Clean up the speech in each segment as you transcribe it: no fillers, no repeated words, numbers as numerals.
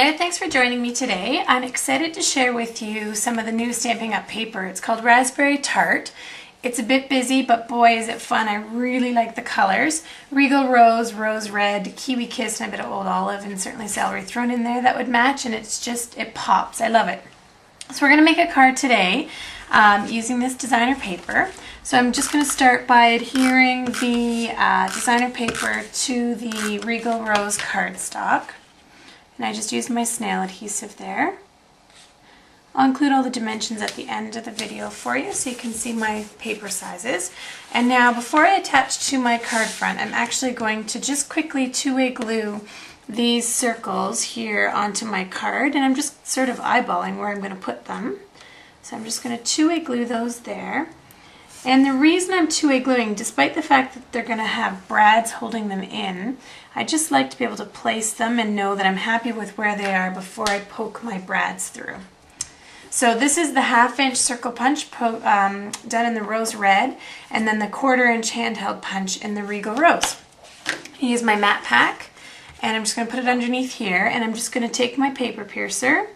Thanks for joining me today. I'm excited to share with you some of the new Stampin' Up! Paper. It's called Raspberry Tart. It's a bit busy, but boy is it fun. I really like the colors. Regal Rose, Rose Red, Kiwi Kiss, and a bit of Old Olive, and certainly celery thrown in there that would match, and it pops. I love it. So we're going to make a card today using this designer paper. So I'm just going to start by adhering the designer paper to the Regal Rose cardstock. And I just used my snail adhesive there. I'll include all the dimensions at the end of the video for you so you can see my paper sizes. And now before I attach to my card front, I'm actually going to just quickly two-way glue these circles here onto my card, and I'm just sort of eyeballing where I'm going to put them. So I'm just going to two-way glue those there. And the reason I'm two-way gluing, despite the fact that they're going to have brads holding them in, I just like to be able to place them and know that I'm happy with where they are before I poke my brads through. So this is the 1/2 inch circle punch done in the Rose Red, and then the 1/4 inch handheld punch in the Regal Rose. I use my matte pack, and I'm just going to put it underneath here, and I'm just going to take my paper piercer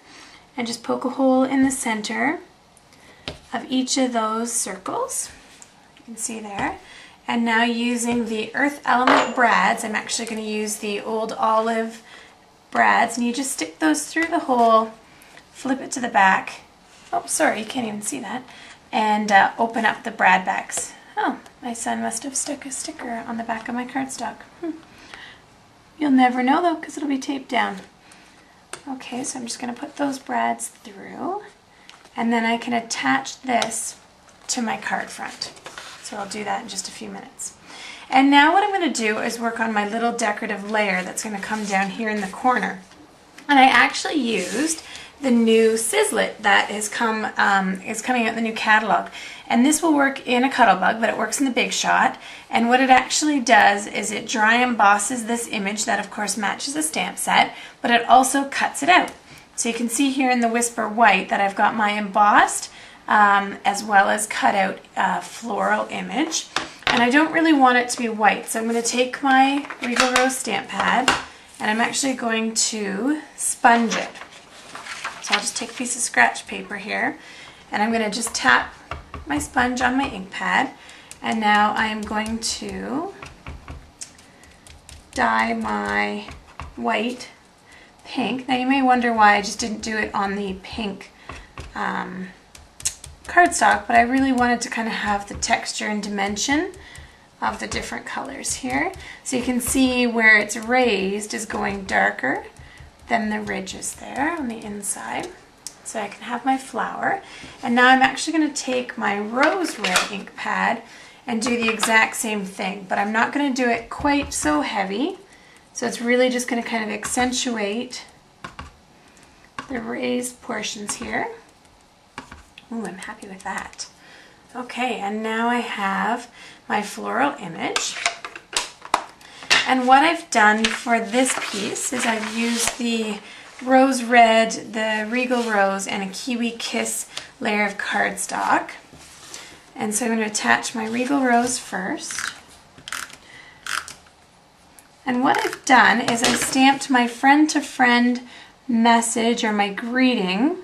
and just poke a hole in the center of each of those circles. You can see there. And now using the Earth Element brads, I'm actually going to use the Old Olive brads, and you just stick those through the hole, flip it to the back. Oh, sorry, you can't even see that. And open up the brad backs. Oh, my son must have stuck a sticker on the back of my cardstock. You'll never know though, because it'll be taped down. Okay, so I'm just going to put those brads through, and then I can attach this to my card front. So I'll do that in just a few minutes. And now what I'm going to do is work on my little decorative layer that's going to come down here in the corner. And I actually used the new Sizzlet that is coming out in the new catalog. And this will work in a Cuttlebug, but it works in the Big Shot. And what it actually does is it dry embosses this image that of course matches the stamp set, but it also cuts it out. So you can see here in the Whisper White that I've got my embossed as well as cut out floral image. And I don't really want it to be white, so I'm going to take my Regal Rose stamp pad and I'm actually going to sponge it. So I'll just take a piece of scratch paper here, and I'm going to just tap my sponge on my ink pad, and now I'm going to dye my white pink. Now you may wonder why I just didn't do it on the pink cardstock, but I really wanted to kind of have the texture and dimension of the different colors here. So you can see where it's raised is going darker than the ridges there on the inside. So I can have my flower. And now I'm actually going to take my Rose Red ink pad and do the exact same thing, but I'm not going to do it quite so heavy. So it's really just going to kind of accentuate the raised portions here. Ooh, I'm happy with that. Okay, and now I have my floral image. And what I've done for this piece is I've used the Rose Red, the Regal Rose, and a Kiwi Kiss layer of cardstock. And so I'm going to attach my Regal Rose first. And what I've done is I stamped my friend-to-friend message, or my greeting,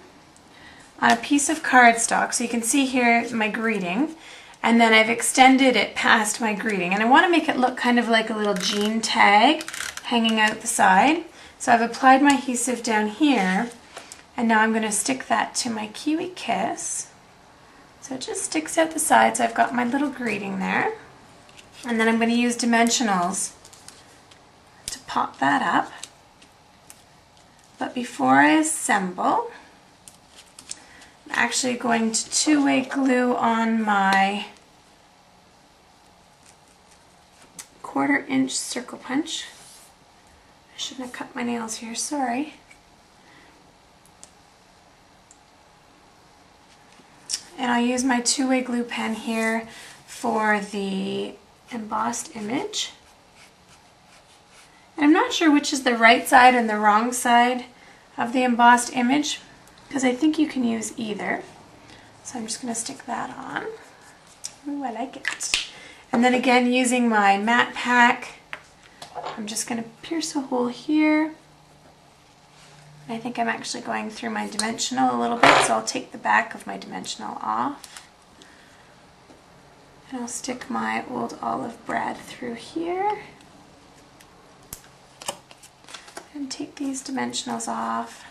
on a piece of cardstock. So you can see here my greeting, and then I've extended it past my greeting, and I want to make it look kind of like a little jean tag hanging out the side. So I've applied my adhesive down here, and now I'm going to stick that to my Kiwi Kiss. So it just sticks out the side, so I've got my little greeting there, and then I'm going to use dimensionals to pop that up. But before I assemble, I'm actually going to two-way glue on my 1/4 inch circle punch. I shouldn't have cut my nails here, sorry. And I'll use my two-way glue pen here for the embossed image. And I'm not sure which is the right side and the wrong side of the embossed image, because I think you can use either. So I'm just going to stick that on. Ooh, I like it. And then again, using my matte pack, I'm just going to pierce a hole here I think I'm actually going through my dimensional a little bit, so I'll take the back of my dimensional off. And I'll stick my old olive brad through here. And take these dimensionals off.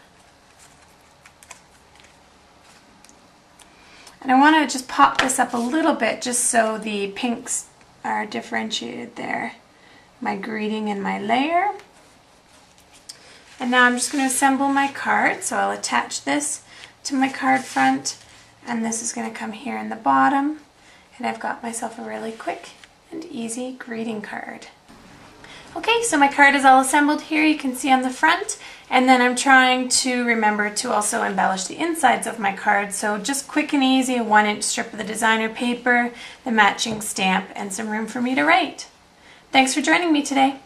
And I want to just pop this up a little bit just so the pinks are differentiated there. My greeting and my layer. And now I'm just going to assemble my card. So I'll attach this to my card front, and this is going to come here in the bottom. And I've got myself a really quick and easy greeting card. Okay, so my card is all assembled here, you can see on the front, and then I'm trying to remember to also embellish the insides of my card. So just quick and easy, a 1-inch strip of the designer paper, the matching stamp, and some room for me to write. Thanks for joining me today.